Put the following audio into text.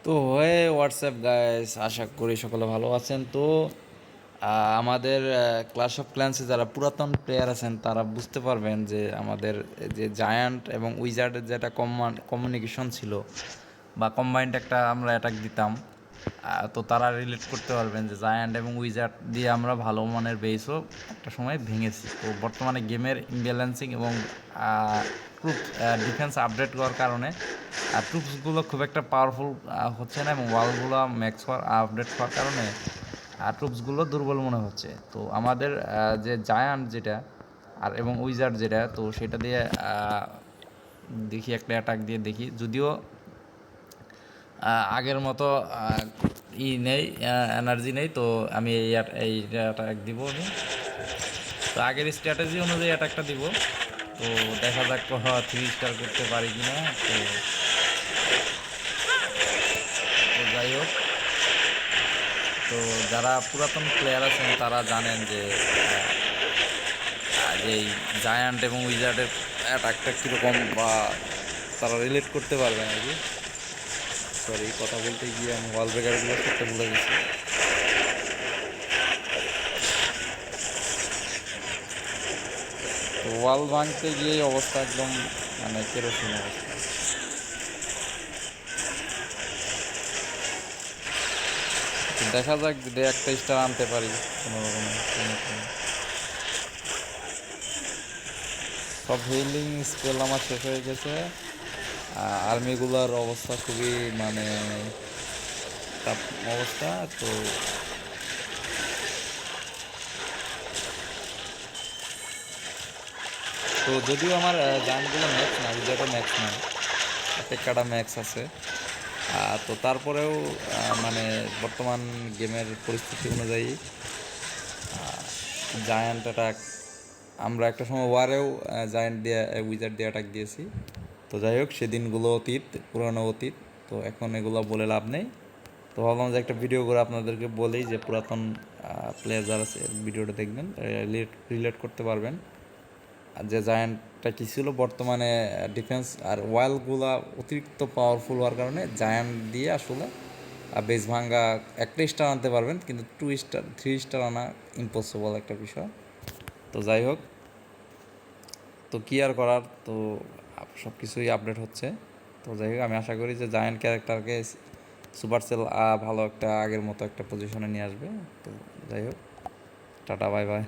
তো WhatsApp guys, আশা করি সকলে ভালো আছেন। তো আমাদের ক্লাশ অফ ক্ল্যান্সে যারা পুরাতন প্লেয়ার আছেন তারা বুঝতে পারবেন যে আমাদের যে জায়ান্ট এবং উইজার্ডের যেটা কমিউনিকেশন ছিল বা কম্বাইন্ড একটা আমরা অ্যাটাক দিতাম। তো তারা রিলেট করতে পারবেন যে জায়ান্ট এবং উইজার্ড দিয়ে আমরা ভালো মানের বেসও একটা সময় ভেঙেছি। তো বর্তমানে গেমের ইমব্যালেন্সিং এবং ট্রুপ ডিফেন্স আপডেট করার কারণে ট্রুপসগুলো খুব একটা পাওয়ারফুল হচ্ছে না, এবং ওয়ালগুলো ম্যাক্স হওয়ার আপডেট হওয়ার কারণে ট্রুপসগুলো দুর্বল মনে হচ্ছে। তো আমাদের যে জায়ান্ট যেটা আর এবং উইজার্ড যেটা, তো সেটা দিয়ে দেখি একটা অ্যাটাক দিয়ে দেখি, যদিও আগের মতো নেই, এনার্জি নেই। তো আমি এই অ্যাটাক দিব আমি। তো আগের স্ট্র্যাটেজি অনুযায়ী অ্যাটাকটা দিব। তো দেখা যাক 3 স্টার করতে পারি কিনা। তো তো যাই হোক, তো যারা পুরাতন প্লেয়ার আছেন তারা জানেন যে এই জায়ান্ট এবং উইজার্ডের অ্যাটাকটা কীরকম, বা তারা রিলেট করতে পারবেন আর কি। সরি, কথা বলতে গিয়ে আমি ওয়াল ব্রেকারগুলো করতে ভুলে গেছি। তো ওয়াল ভাঙতে গিয়ে অবস্থা একদম মানে কেরোসিন অবস্থা। তো দেখা যাক যদি একটা স্টার আনতে পারি কোনো রকমে। সব হিলিং স্পেল আমার শেষ হয়ে গেছে। আর্মিগুলোর অবস্থা খুবই মানে টাফ অবস্থা। তো তো যদিও আমার গানগুলো ম্যাক্স না, উইজারটা ম্যাক্স না, টেক্কাটা ম্যাক্স আছে। তো তারপরেও মানে বর্তমান গেমের পরিস্থিতি অনুযায়ী জায়ান্ট অ্যাটাক, আমরা একটা সময় ওয়ারেও জায়ান্ট দিয়ে উইজার্ড দিয়ে অ্যাটাক দিয়েছি। তো যাই হোক, সেদিনগুলো অতীত, পুরানো অতীত। তো এখন এগুলো বলে লাভ নেই। তো ভাবলাম যে একটা ভিডিও করে আপনাদেরকে বলেই যে পুরাতন প্লেয়ার যারা আছে ভিডিওটা দেখবেন, রিলেট করতে পারবেন আর যে জায়ান্টটা কী ছিল। বর্তমানে ডিফেন্স আর ওয়ালগুলা অতিরিক্ত পাওয়ারফুল হওয়ার কারণে জায়ান্ট দিয়ে আসলে বেস ভাঙ্গা একটা স্টার আনতে পারবেন, কিন্তু 2 স্টার 3 স্টার আনা ইম্পসিবল একটা বিষয়। তো যাই হোক, তো কী আর করার, তো সব কিছুই আপডেট হচ্ছে। তো যাই হোক, আমি আশা করি যে জায়ান্ট ক্যারেক্টারকে সুপারসেল ভালো একটা আগের মতো একটা পজিশনে নিয়ে আসবে। তো যাই হোক, টাটা, বাই বাই।